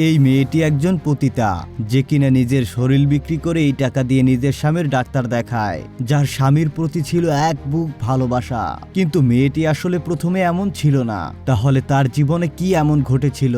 এই মেয়েটি একজন পতিতা, যে কিনা নিজের শরীর বিক্রি করে এই টাকা দিয়ে নিজের স্বামীর ডাক্তার দেখায়, যার স্বামীর প্রতি ছিল এক বুক ভালোবাসা। কিন্তু মেয়েটি আসলে প্রথমে এমন ছিল না। তাহলে তার জীবনে কি এমন ঘটেছিল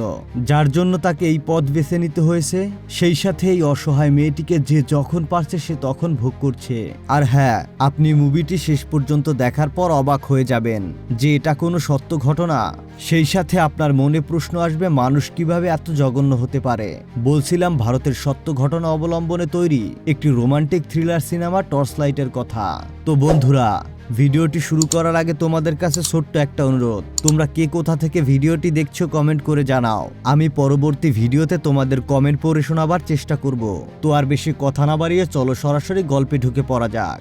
যার জন্য তাকে এই পথ বেছে নিতে হয়েছে? সেই সাথে এই অসহায় মেয়েটিকে যে যখন পারছে সে তখন ভোগ করছে। আর হ্যাঁ, আপনি মুভিটি শেষ পর্যন্ত দেখার পর অবাক হয়ে যাবেন যে এটা কোনো সত্য ঘটনা। সেই সাথে আপনার মনে প্রশ্ন আসবে, মানুষ কিভাবে এত জঘন্য হতে পারে। বলছিলাম ভারতের সত্য ঘটনা অবলম্বনে তৈরি একটি রোমান্টিক থ্রিলার সিনেমা টর্চ লাইটের কথা। তো বন্ধুরা, ভিডিওটি শুরু করার আগে তোমাদের কাছে ছোট্ট একটা অনুরোধ, তোমরা কে কোথা থেকে ভিডিওটি দেখছো কমেন্ট করে জানাও। আমি পরবর্তী ভিডিওতে তোমাদের কমেন্ট পড়ে শোনাবার চেষ্টা করব। তো আর বেশি কথা না বাড়িয়ে চলো সরাসরি গল্পে ঢুকে পড়া যাক।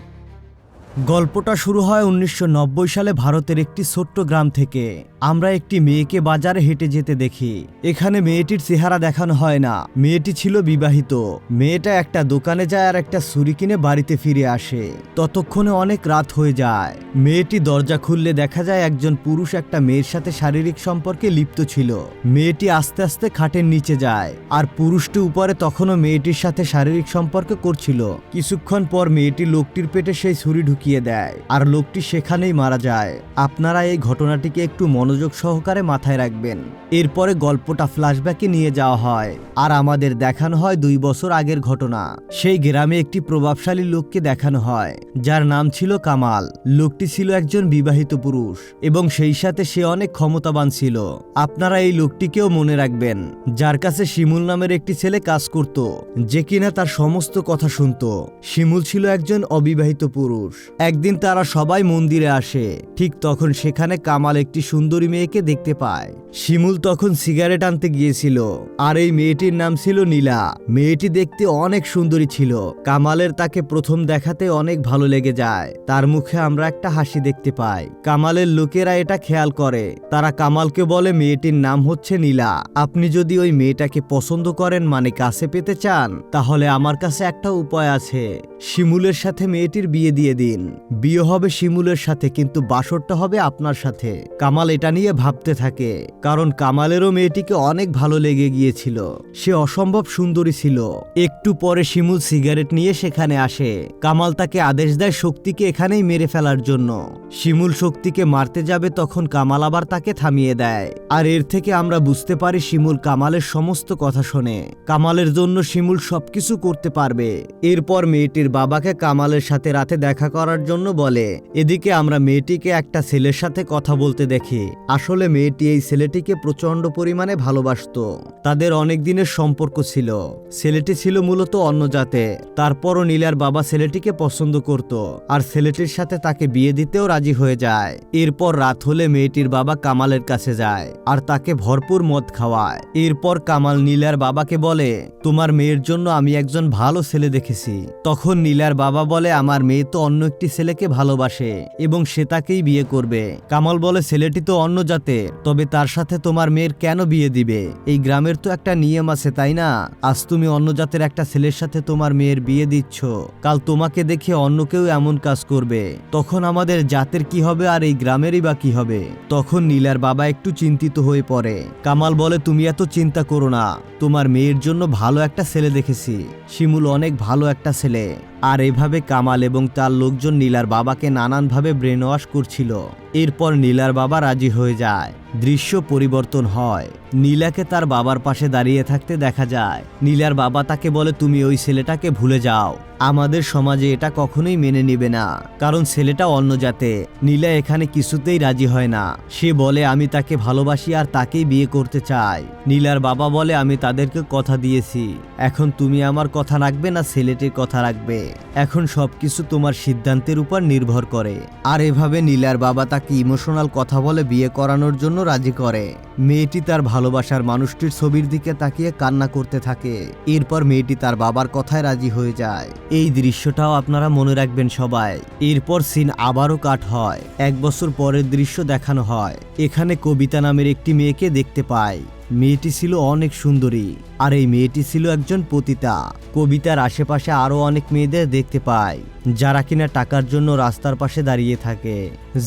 গল্পটা শুরু হয় 1990 সালে ভারতের একটি ছোট্ট গ্রাম থেকে। আমরা একটি মেয়েকে বাজারে হেঁটে যেতে দেখি। এখানে মেয়েটির চেহারা দেখানো হয় না। মেয়েটি ছিল বিবাহিত। মেয়েটা একটা দোকানে যায় আর একটা ছুরি কিনে বাড়িতে ফিরে আসে। ততক্ষণে অনেক রাত হয়ে যায়। মেয়েটি দরজা খুললে দেখা যায় একজন পুরুষ একটা মেয়ের সাথে শারীরিক সম্পর্কে লিপ্ত ছিল। মেয়েটি আস্তে আস্তে খাটের নিচে যায় আর পুরুষটি উপরে তখনও মেয়েটির সাথে শারীরিক সম্পর্ক করছিল। কিছুক্ষণ পর মেয়েটি লোকটির পেটে সেই ছুরি ঢুকিয়ে দেয় আর লোকটি সেখানেই মারা যায়। আপনারা এই ঘটনাটিকে একটু মনোযোগ সহকারে মাথায় রাখবেন। এরপরে গল্পটা ফ্ল্যাশব্যাকে নিয়ে যাওয়া হয় আর আমাদের দেখানো হয় 2 বছর আগের ঘটনা। সেই গ্রামে একটি প্রভাবশালী লোককে দেখানো হয় যার নাম ছিল কামাল। লোকটি ছিল একজন বিবাহিত পুরুষ এবং সেই সাথে সে অনেক ক্ষমতাবান ছিল। আপনারা এই লোকটিকেও মনে রাখবেন, যার কাছে শিমুল নামের একটি ছেলে কাজ করত, যে কিনা তার সমস্ত কথা শুনত। শিমুল ছিল একজন অবিবাহিত পুরুষ। একদিন তারা সবাই মন্দিরে আসে। ঠিক তখন সেখানে কামাল একটি সুন্দরী মেয়েকে দেখতে পায়। শিমুল তখন সিগারেট আনতে গিয়েছিল আর এই মেয়েটির নাম ছিল নীলা। মেয়েটি দেখতে অনেক সুন্দরী ছিল। কামালের তাকে প্রথম দেখাতে অনেক ভালো লেগে যায়। তার মুখে আমরা একটা হাসি দেখতে পাই। কামালের লোকেরা এটা খেয়াল করে। তারা কামালকে বলে, মেয়েটির নাম হচ্ছে নীলা। আপনি যদি ওই মেয়েটাকে পছন্দ করেন, মানে কাছে পেতে চান, তাহলে আমার কাছে একটা উপায় আছে। শিমুলের সাথে মেয়েটির বিয়ে দিয়ে দিন। বিয়ে হবে শিমুলের সাথে, কিন্তু বাসরটা হবে আপনার সাথে। কামাল এটা নিয়ে ভাবতে থাকে, কারণ কামালেরও মেয়েটিকে অনেক ভালো লেগে গিয়েছিল। সে অসম্ভব সুন্দরী ছিল। একটু পরে শিমুল সিগারেট নিয়ে সেখানে আসে। কামাল তাকে আদেশ দেয় শক্তিকে এখানেই মেরে ফেলার জন্য। শিমুল শক্তিকে মারতে যাবে, তখন কামাল আবার তাকে থামিয়ে দেয়। আর এর থেকে আমরা বুঝতে পারি শিমুল কামালের সমস্ত কথা শোনে। কামালের জন্য শিমুল সবকিছু করতে পারবে। এরপর মেয়েটির বাবাকে কামালের সাথে রাতে দেখা করার জন্য বলে। এদিকে আমরা মেয়েটিকে একটা ছেলের সাথে কথা বলতে দেখি। আসলে মেয়েটি এই ছেলেটিকে প্রচন্ড পরিমাণে ভালোবাসতো। তাদের অনেক দিনের সম্পর্ক ছিল। ছেলেটি ছিল মূলত অন্য জাতে। তারপরও নীলার বাবা ছেলেটিকে পছন্দ করত আর ছেলেটির সাথে তাকে বিয়ে দিতেও রাজি হয়ে যায়। এরপর রাত হলে মেয়েটির বাবা কামালের কাছে যায় আর তাকে ভরপুর মদ খাওয়ায়। এরপর কামাল নীলার বাবাকে বলে, তোমার মেয়ের জন্য আমি একজন ভালো ছেলে দেখেছি। তখন নীলার বাবা বলে, আমার মেয়ে তো অন্য একটি ছেলেকে ভালোবাসে এবং সে তাকেই বিয়ে করবে। কামাল বলে, ছেলেটি তো অন্য জাতের, তবে তার সাথে তোমার মেয়ের কেন বিয়ে দিবে? এই গ্রামের তো একটা নিয়ম আছে, তাই না? আজ তুমি অন্য জাতের একটা ছেলের সাথে তোমার মেয়ের বিয়ে দিচ্ছ, কাল তোমাকে দেখে অন্য কেউ এমন কাজ করবে, তখন আমাদের জাতের কি হবে আর এই গ্রামেরই বা কি হবে? তখন নীলার বাবা একটু চিন্তিত হয়ে পড়ে। কামাল বলে, তুমি এত চিন্তা করো না, তোমার মেয়ের জন্য ভালো একটা ছেলে দেখেছি। শিমুল অনেক ভালো একটা ছেলে। আর এভাবে কামাল এবং তার লোকজন নীলার বাবাকে নানানভাবে ব্রেন ওয়াশ করছিল। এরপর নীলার বাবা রাজি হয়ে যায়। দৃশ্য পরিবর্তন হয়। নীলাকে তার বাবার পাশে দাঁড়িয়ে থাকতে দেখা যায়। নীলার বাবা তাকে বলে, তুমি ওই ছেলেটাকে ভুলে যাও। আমাদের সমাজে এটা কখনোই মেনে নিবে না, কারণ ছেলেটা অন্য জাতে। নীলা এখানে কিছুতেই রাজি হয় না। সে বলে, আমি তাকে ভালোবাসি আর তাকেই বিয়ে করতে চাই। নীলার বাবা বলে, আমি তাদেরকে কথা দিয়েছি। এখন তুমি আমার কথা রাখবে না ছেলেটির কথা রাখবে? এখন সবকিছু তোমার সিদ্ধান্তের উপর নির্ভর করে। আর এভাবে নীলার বাবা তাকে ইমোশনাল কথা বলে বিয়ে করানোর জন্য রাজি করে। মেয়েটি তার ভালোবাসার মানুষটির ছবির দিকে তাকিয়ে কান্না করতে থাকে। এরপর মেয়েটি তার বাবার কথায় রাজি হয়ে যায়। এই দৃশ্যটাও আপনারা মনে রাখবেন সবাই। এরপর সিন আবারও কাট হয়। 1 বছর পরের দৃশ্য দেখানো হয়। এখানে কবিতা নামের একটি মেয়েকে দেখতে পায়। মেয়েটি ছিল অনেক সুন্দরী আর এই মেয়েটি ছিল একজন পতিতা। কবিতার আশেপাশে আরো অনেক মেয়েদের দেখতে পায়। যারা কিনা টাকার জন্য রাস্তার পাশে দাঁড়িয়ে থাকে।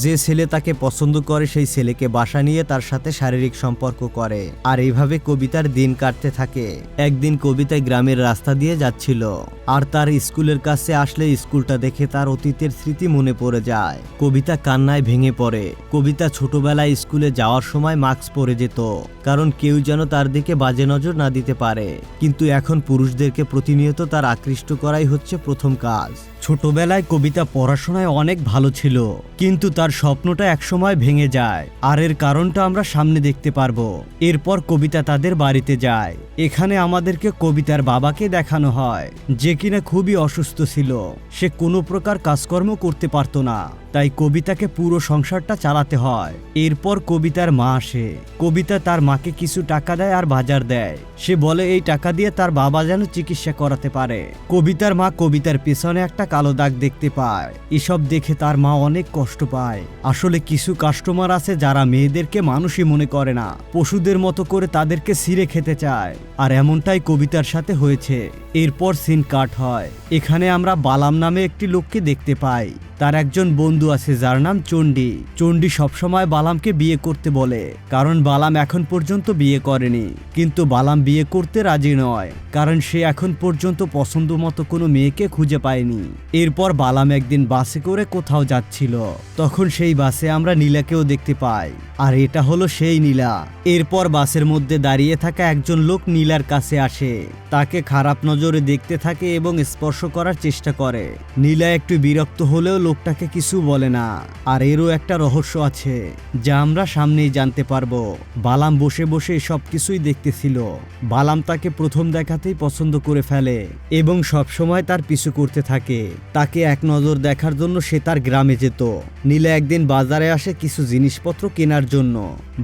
যে ছেলে তাকে পছন্দ করে সেই ছেলেকে বাসা নিয়ে তার সাথে শারীরিক সম্পর্ক করে। আর এইভাবে কবিতার দিন কাটতে থাকে। একদিন কবিতা গ্রামের রাস্তা দিয়ে যাচ্ছিল, আর তার স্কুলের কাছে আসলে স্কুলটা দেখে তার অতীতের স্মৃতি মনে পড়ে যায়। কবিতা কান্নায় ভেঙে পড়ে। কবিতা ছোটবেলায় স্কুলে যাওয়ার সময় মাস্ক পরে যেত, কারণ কেউ যেন তার দিকে বাজে নজর না দিতে পারে। কিন্তু এখন পুরুষদেরকে প্রতিনিয়ত তার আকৃষ্ট করাই হচ্ছে প্রথম কাজ। ছোটবেলায় কবিতা পড়াশোনায় অনেক ভালো ছিল, কিন্তু তার স্বপ্নটা একসময় ভেঙে যায়। আর এর কারণটা আমরা সামনে দেখতে পারবো। এরপর কবিতা তাদের বাড়িতে যায়। এখানে আমাদেরকে কবিতার বাবাকে দেখানো হয়, যে কিনা খুবই অসুস্থ ছিল। সে কোনো প্রকার কাজকর্ম করতে পারতো না, তাই কবিতাকে পুরো সংসারটা চালাতে হয়। এরপর কবিতার মা আসে। কবিতা তার মাকে কিছু টাকা দেয় আর বাজার দেয়। সে বলে এই টাকা দিয়ে তার বাবা যেন চিকিৎসা করাতে পারে। কবিতার মা কবিতার পেছনে একটা কালো দাগ দেখতে পায়। এসব দেখে তার মা অনেক কষ্ট পায়। আসলে কিছু কাস্টমার আছে যারা মেয়েদেরকে মানুষই মনে করে না, পশুদের মতো করে তাদেরকে ছিঁড়ে খেতে চায়। আর এমনটাই কবিতার সাথে হয়েছে। এরপর সিন কাট হয়। এখানে আমরা বালাম নামে একটি লোককে দেখতে পাই। তার একজন বন্ধু আছে যার নাম চণ্ডী। চণ্ডী সবসময় বালামকে বিয়ে করতে বলে, কারণ বালাম এখন পর্যন্ত বিয়ে করেনি। কিন্তু বালাম বিয়ে করতে রাজি নয়, কারণ সে এখন পর্যন্ত পছন্দ মতো কোনো মেয়েকে খুঁজে পায়নি। এরপর বালাম একদিন বাসে করে কোথাও যাচ্ছিল, তখন সেই বাসে আমরা নীলাকেও দেখতে পাই। আর এটা হলো সেই নীলা। এরপর বাসের মধ্যে দাঁড়িয়ে থাকা একজন লোক নীলার কাছে আসে, তাকে খারাপ নজরে দেখতে থাকে এবং স্পর্শ করার চেষ্টা করে। নীলা একটু বিরক্ত হলেও লোকটাকে কিছু বলে না। আর এরও একটা রহস্য আছে, যা আমরা সামনেই জানতে পারবো। বালাম বসে বসে সব কিছুই দেখতেছিল। বালাম তাকে প্রথম দেখাতেই পছন্দ করে ফেলে এবং সব সময় তার পিছু করতে থাকে। তাকে এক নজর দেখার জন্য সে তার গ্রামে যেত। নীলা একদিন বাজারে আসে কিছু জিনিসপত্র কেনার জন্য।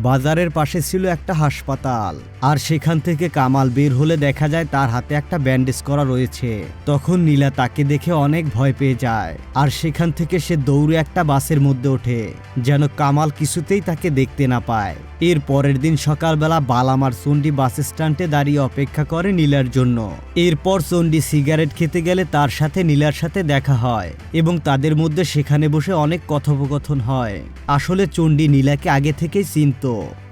বাজারের পাশে ছিল একটা হাসপাতাল, আর সেখান থেকে কামাল বের হলে দেখা যায় তার হাতে একটা ব্যান্ডেজ করা রয়েছে। তখন নীলা তাকে দেখে অনেক ভয় পেয়ে যায়, আর সেখান থেকে সে দৌড়ে একটা বাসের মধ্যে ওঠে, যেন কামাল কিছুতেই তাকে দেখতে না পায়। এর পরের দিন সকালবেলা বালাম আর চণ্ডী বাস স্ট্যান্ডে দাঁড়িয়ে অপেক্ষা করে নীলার জন্য। এরপর চণ্ডী সিগারেট খেতে গেলে তার সাথে নীলার সাথে দেখা হয় এবং তাদের মধ্যে সেখানে বসে অনেক কথোপকথন হয়। আসলে চণ্ডী নীলাকে আগে থেকেই চিনত।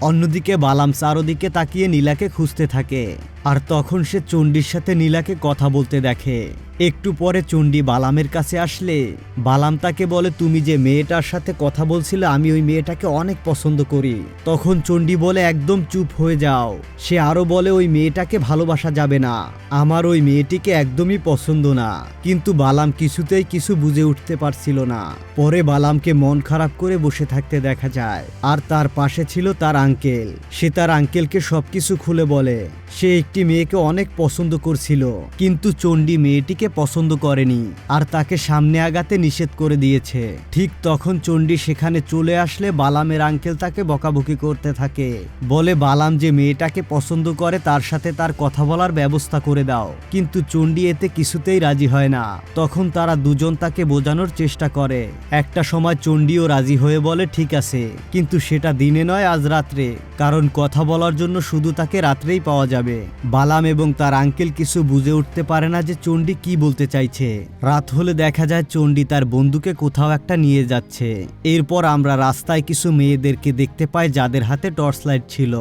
অন্যদিকে বালাম চারদিকে তাকিয়ে নীলাকে খুঁজতে থাকে, আর তখন সে চণ্ডীর সাথে নীলাকে কথা বলতে দেখে। একটু পরে চণ্ডী বালামের কাছে আসলে বালাম তাকে বলে, তুমি যে মেয়েটার সাথে কথা বলছিলে আমি ওই মেয়েটাকে অনেক পছন্দ করি। তখন চণ্ডী বলে, একদম চুপ হয়ে যাও। সে আরো বলে, ওই মেয়েটাকে ভালোবাসা যাবে না, আমার ওই মেয়েটিকে একদমই পছন্দ না। কিন্তু বালাম কিছুতেই কিছু বুঝে উঠতে পারছিল না। পরে বালামকে মন খারাপ করে বসে থাকতে দেখা যায়, আর তার পাশে ছিল তার আঙ্কেল। সে তার আঙ্কেলকে সবকিছু খুলে বলে। সে একটি মেয়েকে অনেক পছন্দ করছিল, কিন্তু চণ্ডী মেয়েটিকে পছন্দ করেনি আর তাকে সামনে আগাতে নিষেধ করে দিয়েছে। ঠিক তখন চণ্ডী সেখানে চলে আসলে বালামের আঙ্কেল তাকে বকাবকি করতে থাকে, বলে বালাম যে মেয়েটাকে পছন্দ করে তার সাথে তার কথা বলার ব্যবস্থা করে দাও। কিন্তু চণ্ডী এতে কিছুতেই রাজি হয় না। তখন তারা দুজন তাকে বোঝানোর চেষ্টা করে। একটা সময় চণ্ডীও রাজি হয়ে বলে ঠিক আছে, কিন্তু সেটা দিনে নয়, আজ রাত্রে, কারণ কথা বলার জন্য শুধু তাকে রাত্রেই পাওয়া যাবে। বালাম এবং তার আঙ্কেল কিছু বুঝে উঠতে পারে না যে চণ্ডী কি বলতে চাইছে। রাত হলে দেখা যায় চণ্ডী তার বন্ধুকে কোথাও একটা নিয়ে যাচ্ছে। এরপর আমরা রাস্তায় কিছু মেয়েদেরকে দেখতে পাই যাদের হাতে টর্চ লাইট ছিল।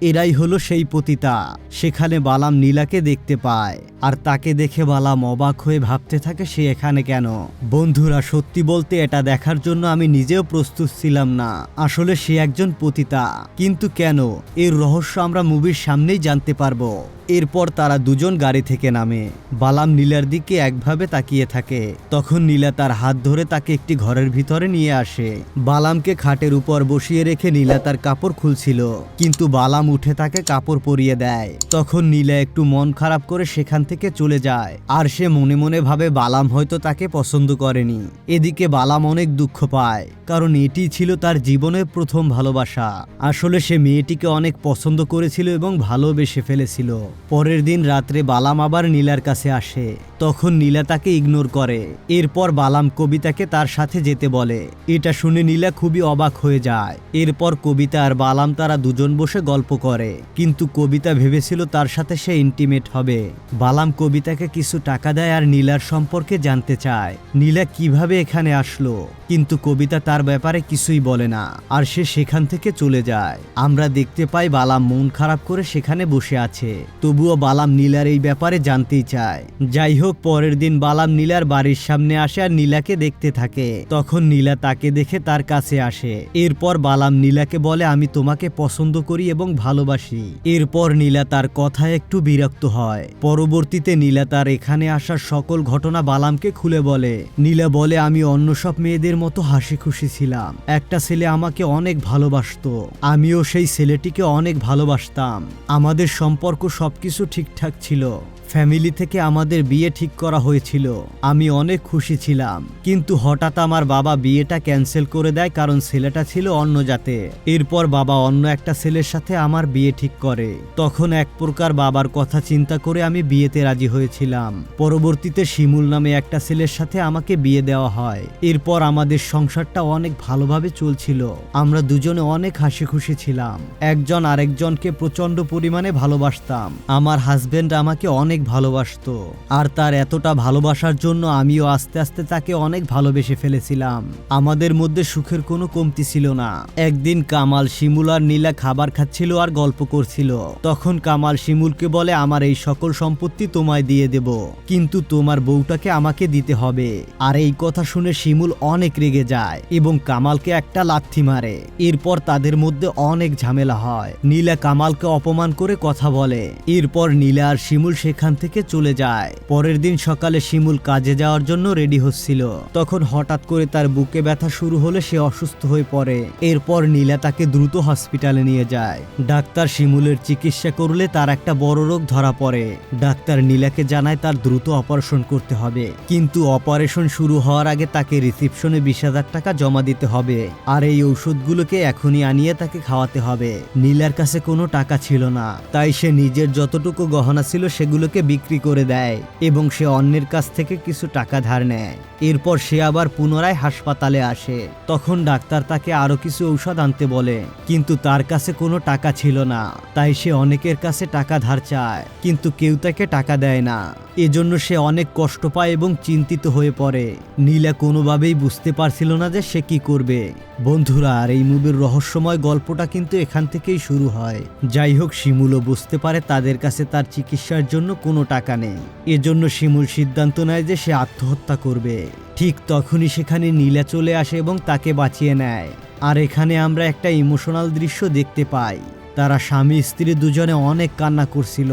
এরাই হলো সেই পতিতা। সেখানে বালাম নীলাকে দেখতে পায়, আর তাকে দেখে বালাম অবাক হয়ে ভাবতে থাকে সে এখানে কেন। বন্ধুরা, সত্যি বলতে এটা দেখার জন্য আমি নিজেও প্রস্তুত ছিলাম না। আসলে সে একজন পতিতা, কিন্তু কেন, এর রহস্য আমরা মুভির সামনেই জানতে পারবো। এরপর তারা দুজন গাড়ি থেকে নামে। বালাম নীলার দিকে একভাবে তাকিয়ে থাকে। তখন নীলা তার হাত ধরে তাকে একটি ঘরের ভিতরে নিয়ে আসে। বালামকে খাটের উপর বসিয়ে রেখে নীলা তার কাপড় খুলছিল, কিন্তু বালাম উঠে তাকে কাপড় পরিয়ে দেয়। তখন নীলা একটু মন খারাপ করে সেখান থেকে চলে যায়, আর সে মনে মনে ভাবে বালাম হয়তো তাকে পছন্দ করেনি। এদিকে বালাম অনেক দুঃখ পায়, কারণ এটি ছিল তার জীবনের প্রথম ভালোবাসা। আসলে সে মেয়েটিকে অনেক পছন্দ করেছিল এবং ভালোবেসে ফেলেছিল। পরের দিন রাত্রে বালাম আবার নীলার কাছে আসে। তখন নীলা তাকে ইগনোর করে। এরপর বালাম কবিতাকে তার সাথে যেতে বলে। এটা শুনে নীলা খুবই অবাক হয়ে যায়। এরপর কবিতা আর বালাম তারা দুজন বসে গল্প করে, কিন্তু কবিতা ভেবেছিল তার সাথে সে ইন্টিমেট হবে। বালাম কবিতাকে কিছু টাকা দেয় আর নীলার সম্পর্কে জানতে চায়, নীলা কিভাবে এখানে আসলো, কিন্তু কবিতা তার ব্যাপারে কিছুই বলে না আর সে সেখান থেকে চলে যায়। আমরা দেখতে পাই বালাম মন খারাপ করে সেখানে বসে আছে, তবুও বালাম নীলার এই ব্যাপারে জানতেই চায়। যাই হোক, পরের দিন বালাম নীলার বাড়ির সামনে আসে আর নীলাকে দেখতে থাকে। তখন নীলা তাকে দেখে তার কাছে আসে। এরপর বালাম নীলাকে বলে, আমি তোমাকে পছন্দ করি এবং ভালোবাসি। এরপর নীলা তার কথায় একটু বিরক্ত হয়। পরবর্তীতে নীলা তার এখানে আসার সকল ঘটনা বালামকে খুলে বলে। নীলা বলে, আমি অন্য সব মেয়েদের মতো হাসি খুশি ছিলাম। একটা ছেলে আমাকে অনেক ভালোবাসতো, আমিও সেই ছেলেটিকে অনেক ভালোবাসতাম। আমাদের সম্পর্ক সবকিছু ঠিকঠাক ছিল। ফ্যামিলি থেকে আমাদের বিয়ে ঠিক করা হয়েছিল। আমি অনেক খুশি ছিলাম, কিন্তু হঠাৎ আমার বাবা বিয়েটা ক্যান্সেল করে দেয়, কারণ ছেলেটা ছিল অন্য জাতে। এরপর বাবা অন্য একটা ছেলের সাথে আমার বিয়ে ঠিক করে। তখন এক প্রকার বাবার কথা চিন্তা করে আমি বিয়েতে রাজি হয়েছিলাম। পরবর্তীতে শিমুল নামে একটা ছেলের সাথে আমাকে বিয়ে দেওয়া হয়। এরপর আমাদের সংসারটা অনেক ভালোভাবে চলছিল। আমরা দুজনে অনেক হাসি খুশি ছিলাম। একজন আরেকজনকে প্রচন্ড পরিমাণে ভালোবাসতাম। আমার হাজবেন্ড আমাকে অনেক ভালোবাসতো, আর তার এতটা ভালোবাসার জন্য আমিও আস্তে আস্তে তাকে অনেক ভালোবেসে ফেলেছিলাম। আমাদের মধ্যে সুখের কোনো কমতি ছিল না। একদিন কামাল, শিমুল আর নীলা খাবার খাচ্ছিল আর গল্প করছিল। তখন কামাল শিমুলকে বলে, আমার এই সকল সম্পত্তি তোমায় দিয়ে দেব, কিন্তু তোমার বউটাকে আমাকে দিতে হবে। আর এই কথা শুনে শিমুল অনেক রেগে যায় এবং কামালকে একটা লাথি মারে। এরপর তাদের মধ্যে অনেক ঝামেলা হয়। নীলা কামালকে অপমান করে কথা বলে। এরপর নীলা আর শিমুল সেখান থেকে চলে যায়। পরের দিন সকালে শিমুল কাজে যাওয়ার জন্য রেডি হচ্ছিল। তখন হঠাৎ করে তার বুকে ব্যথা শুরু হলে সে অসুস্থ হয়ে পড়ে। এরপর নীলা তাকে দ্রুত হসপিটালে নিয়ে যায়। ডাক্তার শিমুলের চিকিৎসা করলে তার একটা বড় রোগ ধরা পড়ে। ডাক্তার নীলাকে জানায় তার দ্রুত অপারেশন করতে হবে, কিন্তু অপারেশন শুরু হওয়ার আগে তাকে রিসিপশনে 20,000 টাকা জমা দিতে হবে, আর এই ঔষধগুলোকে এখনই আনিয়ে তাকে খাওয়াতে হবে। নীলার কাছে কোনো টাকা ছিল না, তাই সে নিজের যতটুকু গহনা ছিল সেগুলোকে বিক্রি করে দেয় এবং সে অন্যের কাছ থেকে কিছু টাকা ধার নেয়। এরপর সে আবার পুনরায় হাসপাতালে আসে। তখন ডাক্তার তাকে আরো কিছু ঔষধ আনতে বলে, কিন্তু তার কাছে কোনো টাকা ছিল না। তাই সে অনেকের কাছে টাকা ধার চায়, কিন্তু কেউ তাকে টাকা দেয় না। এজন্য সে অনেক কষ্ট পায় এবং চিন্তিত হয়ে পড়ে। নীলা কোনোভাবেই বুঝতে পারছিল না যে সে কি করবে। বন্ধুরা, আর এই মুভির রহস্যময় গল্পটা কিন্তু এখান থেকেই শুরু হয়। যাই হোক, শিমুলও বুঝতে পারে তাদের কাছে তার চিকিৎসার জন্য কোনো টাকা নেই। এজন্য শিমুল সিদ্ধান্ত নেয় যে সে আত্মহত্যা করবে। ঠিক তখনই সেখানে নীলা চলে আসে এবং তাকে বাঁচিয়ে নেয়। আর এখানে আমরা একটা ইমোশনাল দৃশ্য দেখতে পাই। তারা স্বামী স্ত্রী দুজনে অনেক কান্না করছিল।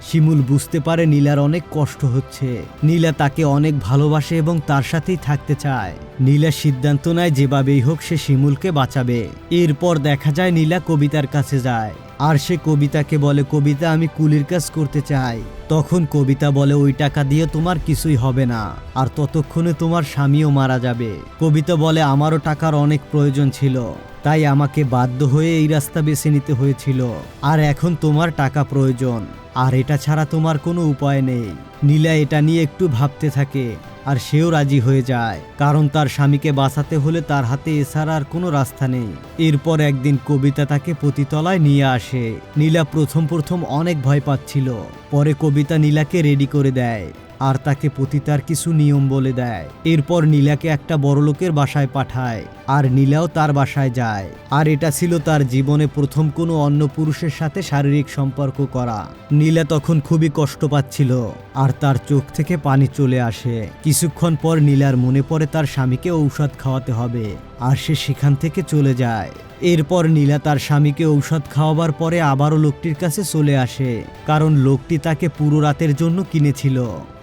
শিমুল বুঝতে পারে নীলার অনেক কষ্ট হচ্ছে। নীলা তাকে অনেক ভালোবাসে এবং তার সাথেই থাকতে চায়। নীলা সিদ্ধান্ত নেয় যেভাবেই হোক সে শিমুলকে বাঁচাবে। এরপর দেখা যায় নীলা কবিতার কাছে যায়, আর সে কবিতাকে বলে, কবিতা, আমি কুলির কাজ করতে চাই। তখন কবিতা বলে, ওই টাকা দিয়ে তোমার কিছুই হবে না, আর ততক্ষণে তোমার স্বামীও মারা যাবে। কবিতা বলে, আমারও টাকার অনেক প্রয়োজন ছিল, তাই আমাকে বাধ্য হয়ে এই রাস্তা বেছে নিতে হয়েছিল, আর এখন তোমার টাকা প্রয়োজন, আর এটা ছাড়া তোমার কোনো উপায় নেই। নীলা এটা নিয়ে একটু ভাবতে থাকে, আর সেও রাজি হয়ে যায়, কারণ তার স্বামীকে বাঁচাতে হলে তার হাতে এছাড়া আর কোনো রাস্তা নেই। এরপর একদিন কবিতা তাকে পতিতলায় নিয়ে আসে। নীলা প্রথম অনেক ভয় পাচ্ছিল। পরে কবিতা নীলাকে রেডি করে দেয় আর তাকে পতিতার কিছু নিয়ম বলে দেয়। এরপর নীলাকে একটা বড়লোকের বাসায় পাঠায়, আর নীলাও তার বাসায় যায়। আর এটা ছিল তার জীবনে প্রথম কোনো অন্য পুরুষের সাথে শারীরিক সম্পর্ক করা। নীলা তখন খুবই কষ্ট পাচ্ছিল, আর তার চোখ থেকে পানি চলে আসে। কিছুক্ষণ পর নীলার মনে পড়ে তার স্বামীকে ঔষধ খাওয়াতে হবে, আর সে সেখান থেকে চলে যায়। এরপর নীলা তার স্বামীকে ঔষধ খাওয়াবার পরে আবারও লোকটির কাছে চলে আসে, কারণ লোকটি তাকে পুরো রাতের জন্য কিনেছিল।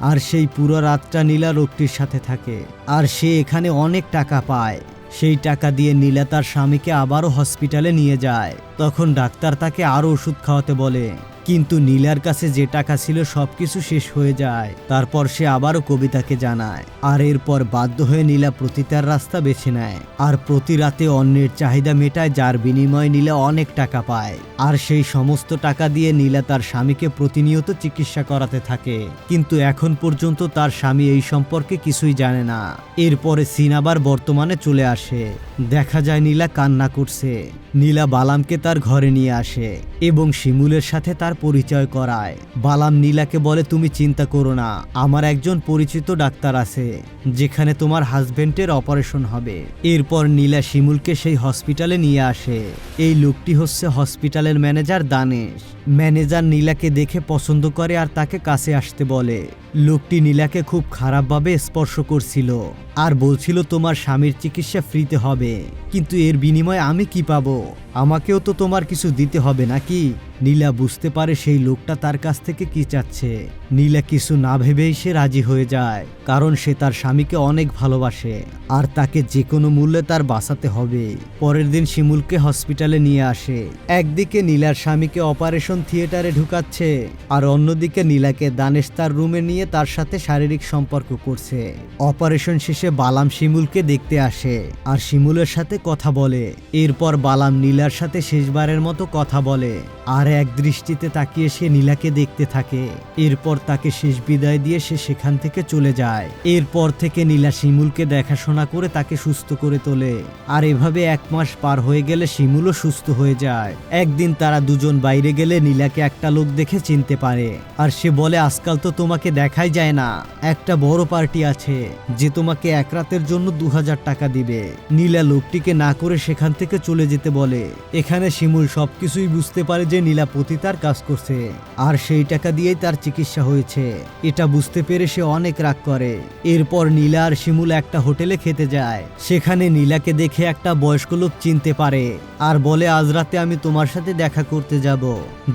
আর সেই পুরো রাতটা নীলা লোকটির সাথে থাকে, আর সে এখানে অনেক টাকা পায়। সেই টাকা দিয়ে নীলা তার স্বামীকে আবারও হসপিটালে নিয়ে যায়। তখন ডাক্তার তাকে আরও ওষুধ খাওয়াতে বলে, কিন্তু নীলার কাছে যে টাকা ছিল সবকিছু শেষ হয়ে যায়। তারপর সে আবারও কবিতাকে জানায়, আর এরপর বাধ্য হয়ে নীলা প্রতিটার রাস্তা বেছে নেয় আর প্রতি রাতে অন্যের চাহিদা মেটায়, যার বিনিময়ে নীলা অনেক টাকা পায়। আর সেই সমস্ত টাকা দিয়ে নীলা তার স্বামীকে প্রতিনিয়ত চিকিৎসা করাতে থাকে। কিন্তু এখন পর্যন্ত তার স্বামী এই সম্পর্কে কিছুই জানে না। এরপরে সিন আবার বর্তমানে চলে আসে। দেখা যায় নীলা কান্না করছে। নীলা বালামকে তার ঘরে নিয়ে আসে এবং শিমুলের সাথে তার পরিচয় করায়। বালাম নীলাকে বলে, তুমি চিন্তা করো না, আমার একজন পরিচিত ডাক্তার আছে যেখানে তোমার হাজবেন্ডের অপারেশন হবে। এরপর নীলা শিমুলকে সেই হসপিটালে নিয়ে আসে। এই লোকটি হচ্ছে হসপিটালের ম্যানেজার দানেশ। ম্যানেজার নীলাকে দেখে পছন্দ করে আর তাকে কাছে আসতে বলে। লোকটি নীলাকে খুব খারাপভাবে স্পর্শ করছিল আর বলছিল, তোমার স্বামীর চিকিৎসা ফ্রিতে হবে, কিন্তু এর বিনিময়ে আমি কি পাবো? আমাকেও তো তোমার কিছু দিতে হবে নাকি? নীলা বুঝতে পারে সেই লোকটা তার কাছ থেকে কি চাচ্ছে। নীলা কিছু না ভেবেই সে রাজি হয়ে যায়, কারণ সে তার স্বামীকে অনেক ভালোবাসে আর তাকে যে কোনো মূল্যে তার বাঁচাতে হবে। পরের দিন শিমুলকে হসপিটালে নিয়ে আসে। একদিকে নীলার স্বামীকে অপারেশন থিয়েটারে ঢুকাচ্ছে আর অন্যদিকে নীলাকে দানেশ তার রুমে নিয়ে তার সাথে শারীরিক সম্পর্ক করছে। অপারেশন শেষে বালাম শিমুলকে দেখতে আসে আর শিমুলের সাথে কথা বলে। এরপর বালাম নীলার সাথে শেষবারের মতো কথা বলে আর এক দৃষ্টিতে তাকিয়ে সে নীলাকে দেখতে থাকে। এরপর তাকে শেষ বিদায় দিয়ে সে সেখান থেকে চলে যায়। এরপর থেকে নীলা শিমুলকে দেখাশোনা করে তাকে সুস্থ করে তোলে। আর এভাবে 1 মাস পার হয়ে গেলে শিমুলও সুস্থ হয়ে যায়। একদিন তারা দুজন বাইরে গেলে নীলাকে একটা লোক দেখে চিনতে পারে আর সে বলে, আজকাল তো তোমাকে দেখাই যায় না, একটা বড় পার্টি আছে যে তোমাকে 1 রাতের জন্য 2000 টাকা দিবে। নীলা লোকটিকে না করে সেখান থেকে চলে যেতে বলে। এখানে শিমুল সবকিছুই বুঝতে পারে যে নীলা পতিতার কাজ করছে আর সেই টাকা দিয়েই তার চিকিৎসা হয়েছে। এটা বুঝতে পেরে সে অনেক রাগ করে। এরপর নীলা আর শিমুল একটা হোটেলে খেতে যায়। সেখানে নীলাকে দেখে একটা বয়স্ক লোক চিনতে পারে আর বলে, আজ রাতে আমি তোমার সাথে দেখা করতে যাব।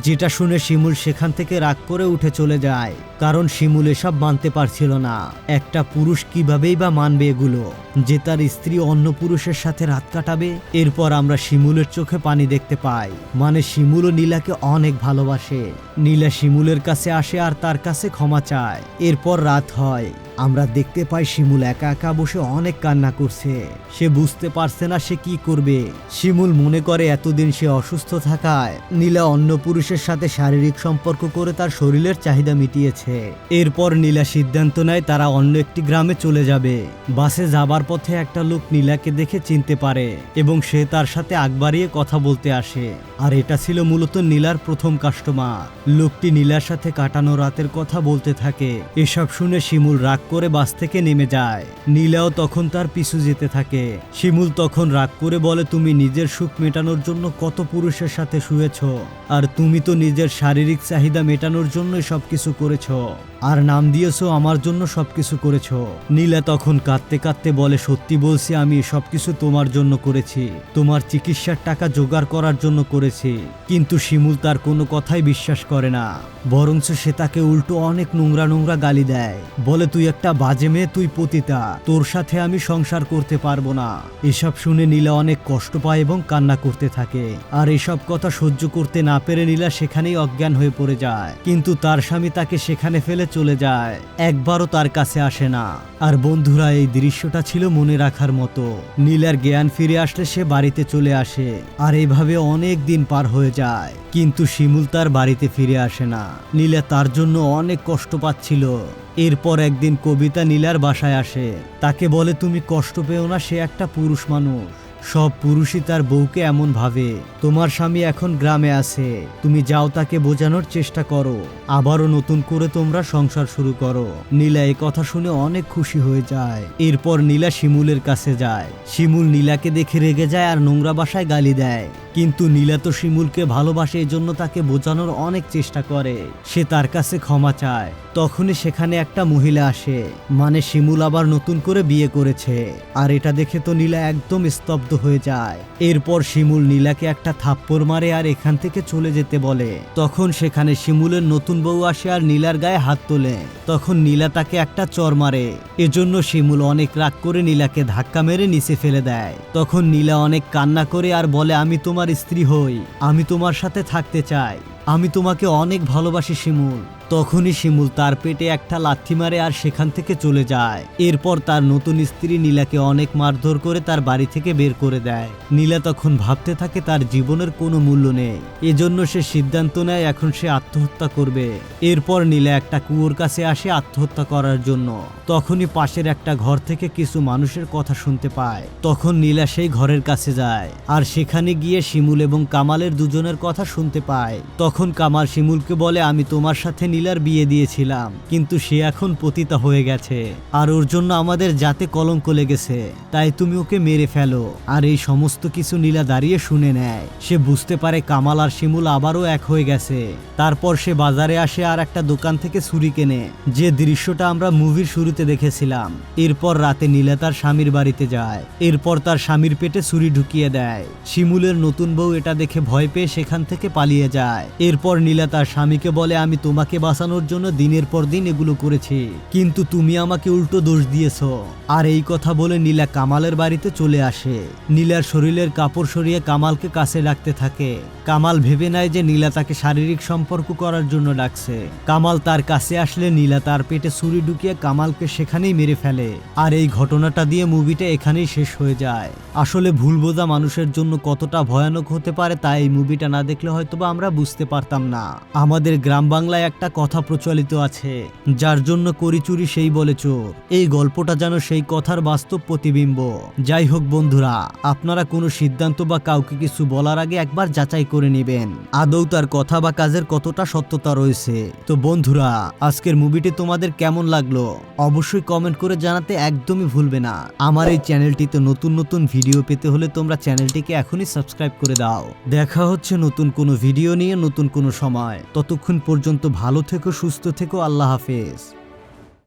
যেটা শুনে শিমুল সেখান থেকে রাগ করে উঠে চলে যায়, কারণ শিমুল এসব মানতে পারছিল না। একটা পুরুষ কিভাবেই বা মানবে এগুলো, যে তার স্ত্রী অন্য পুরুষের সাথে রাত কাটাবে? এরপর আমরা শিমুলের চোখে পানি দেখতে পাই, মানে শিমুল ও নীলাকে অনেক ভালোবাসে। নীলা শিমুলের কাছে আসে আর তার কাছে ক্ষমা চায়। এরপর রাত হয়। আমরা দেখতে পাই শিমুল একা একা বসে অনেক কান্না করছে। সে বুঝতে পারছে না সে কি করবে। শিমুল মনে করে এতদিন সে অসুস্থ থাকায় নীলা অন্য পুরুষের সাথে শারীরিক সম্পর্ক করে তার শরীরের চাহিদা মিটিয়েছে। এরপর নীলা সিদ্ধান্ত নেয় তারা অন্য একটি গ্রামে চলে যাবে। বাসে যাবার পথে একটা লোক নীলাকে দেখে চিনতে পারে এবং সে তার সাথে আগ বাড়িয়ে কথা বলতে আসে। আর এটা ছিল মূলত নীলার প্রথম কাস্টমার। লোকটি নীলার সাথে কাটানো রাতের কথা বলতে থাকে। এসব শুনে শিমুল রাগ করে বাস থেকে নেমে যায়। নীলাও তখন তার পিছু যেতে থাকে। শিমুল তখন রাগ করে বলে, তুমি নিজের সুখ মেটানোর জন্য কত পুরুষের সাথে শুয়েছ, আর তুমি তো নিজের শারীরিক চাহিদা মেটানোর জন্য সবকিছু করেছ, আর নাম দিয়েছো আমার জন্য সবকিছু করেছ। নীলা তখন কাঁদতে কাঁদতে বলে, সত্যি বলছি, আমি সবকিছু তোমার জন্য করেছি, তোমার চিকিৎসার টাকা জোগাড় করার জন্য করেছি। কিন্তু শিমুল তার কোনো কথাই বিশ্বাস করে না, বরঞ্চ সে তাকে উল্টো অনেক নোংরা নোংরা গালি দেয়। বলে, তুই একটা বাজে মেয়ে, তুই পতিতা, তোর সাথে আমি সংসার করতে পারবো না। এসব শুনে নীলা অনেক কষ্ট পায় এবং কান্না করতে থাকে। আর এসব কথা সহ্য করতে না পেরে নীলা সেখানেই অজ্ঞান হয়ে পড়ে যায়। কিন্তু তার স্বামী তাকে সেখানে ফেলে চলে যায়, একবারও তার কাছে আসে না। আর বন্ধুরা, এই দৃশ্যটা ছিল মনে রাখার মতো। নীলার জ্ঞান ফিরে আসলে সে বাড়িতে চলে আসে। আর এইভাবে অনেক দিন পার হয়ে যায়, কিন্তু শিমুল তার বাড়িতে ফিরে আসে না। নীলা তার জন্য অনেক কষ্ট পাচ্ছিল। এরপর একদিন কবিতা নীলার বাসায় আসে। তাকে বলে, তুমি কষ্ট পেও না, সে একটা পুরুষ মানুষ। সব পুরুষই তার বউকে এমন ভাবে। তোমার স্বামী এখন গ্রামে আছে, তুমি যাও তাকে বোঝানোর চেষ্টা করো, আবারও নতুন করে তোমরা সংসার শুরু করো। নীলা এই কথা শুনে অনেক খুশি হয়ে যায়। এরপর নীলা শিমুলের কাছে যায়। শিমুল নীলাকে দেখে রেগে যায় আর নোংরা ভাষায় গালি দেয়। কিন্তু নীলা তো শিমুলকে ভালোবাসে, এজন্য তাকে বোঝানোর অনেক চেষ্টা করে। সে তার কাছে ক্ষমা চায়। তখনই সেখানে একটা মহিলা আসে, মানে শিমুল আবার নতুন করে বিয়ে করেছে। আর এটা দেখে তো নীলা একদম স্তব্ধ হয়ে যায়। এরপর শিমুল নীলাকে একটা থাপ্পড় মারে আর এখান থেকে চলে যেতে বলে। তখন সেখানে শিমুলের নতুন বউ আসে আর নীলার গায়ে হাত তোলে। তখন নীলা তাকে একটা চড় মারে। এজন্য শিমুল অনেক রাগ করে নীলাকে ধাক্কা মেরে নিচে ফেলে দেয়। তখন নীলা অনেক কান্না করে আর বলে, আমি তোমার স্ত্রী হই, আমি তোমার সাথে থাকতে চাই। আমি তোমাকে অনেক ভালোবাসি শিমুল। তখনই শিমুল তার পেটে একটা লাথি মারে আর সেখান থেকে চলে যায়। এরপর তার নতুন স্ত্রী নীলাকে অনেক মারধর করে তার বাড়ি থেকে বের করে দেয়। নীলা তখন ভাবতে থাকে তার জীবনের কোনো মূল্য নেই, এজন্য সে সিদ্ধান্ত নেয় এখন সে আত্মহত্যা করবে। এরপর নীলা একটা কুয়োর কাছে আসে আত্মহত্যা করার জন্য। তখনই পাশের একটা ঘর থেকে কিছু মানুষের কথা শুনতে পায়। তখন নীলা সেই ঘরের কাছে যায় আর সেখানে গিয়ে শিমুল এবং কামালের দুজনের কথা শুনতে পায়। তখন কামাল শিমুলকে বলে, আমি তোমার সাথে নীলার বিয়ে দিয়েছিলাম, কিন্তু সে এখন পতিতা হয়ে গেছে আর ওর জন্য আমাদের জাতে কলঙ্ক লেগেছে, তাই তুমি ওকে মেরে ফেলো। আর এই সমস্ত কিছু নীলা দাঁড়িয়ে শুনে নেয়। সে বুঝতে পারে কামাল আর শিমুল আবারও এক হয়ে গেছে। তারপর সে বাজারে আসে আর একটা দোকান থেকে ছুরি কেনে, যে দৃশ্যটা আমরা মুভির শুরুতে দেখেছিলাম। এরপর রাতে নীলা তার স্বামীর বাড়িতে যায়। এরপর তার স্বামীর পেটে ছুরি ঢুকিয়ে দেয়। শিমুলের নতুন বউ এটা দেখে ভয় পেয়ে সেখান থেকে পালিয়ে যায়। এরপর নীলা তার স্বামীকে বলে, আমি তোমাকে বাঁচানোর জন্য দিনের পর দিন এগুলো করেছি, কিন্তু তুমি আমাকে উল্টো দোষ দিয়েছো। আর এই কথা বলে নীলা কামালের বাড়িতে চলে আসে। নীলার শরীরের কাপড় সরিয়ে কামালকে কাছে ডাকতে থাকে। কামাল ভেবে নেয় যে নীলা তাকে শারীরিক সম্পর্ক করার জন্য ডাকছে। কামাল তার কাছে আসলে নীলা তার পেটে ছুরি ঢুকিয়ে কামালকে সেখানেই মেরে ফেলে। আর এই ঘটনাটা দিয়ে মুভিটা এখানেই শেষ হয়ে যায়। আসলে ভুল বোঝা মানুষের জন্য কতটা ভয়ানক হতে পারে তা এই মুভিটা না দেখলে হয়তোবা আমরা বুঝতে পারতাম না। আমাদের গ্রাম বাংলায় একটা কথা প্রচলিত আছে, যার জন্য করি চুরি সেই বলে চোর। এই গল্পটা যেন সেই কথার বাস্তব প্রতিবিম্ব। যাই হোক বন্ধুরা, আপনারা কোনো সিদ্ধান্ত বা কাউকে কিছু বলার আগে একবার যাচাই করে নেবেন আদৌ তার কথা বা কাজের কতটা সত্যতা রয়েছে। তো বন্ধুরা, আজকের মুভিটি তোমাদের কেমন লাগলো অবশ্যই কমেন্ট করে জানাতে একদমই ভুলবে না। আমার এই চ্যানেলটিতে নতুন নতুন ভিডিও পেতে হলে তোমরা চ্যানেলটিকে এখনই সাবস্ক্রাইব করে দাও। দেখা হচ্ছে নতুন কোনো ভিডিও নিয়ে নতুন কোনো সময়। ততক্ষণ পর্যন্ত ভালো থেকো, সুস্থ থেকো, আল্লাহ হাফেজ।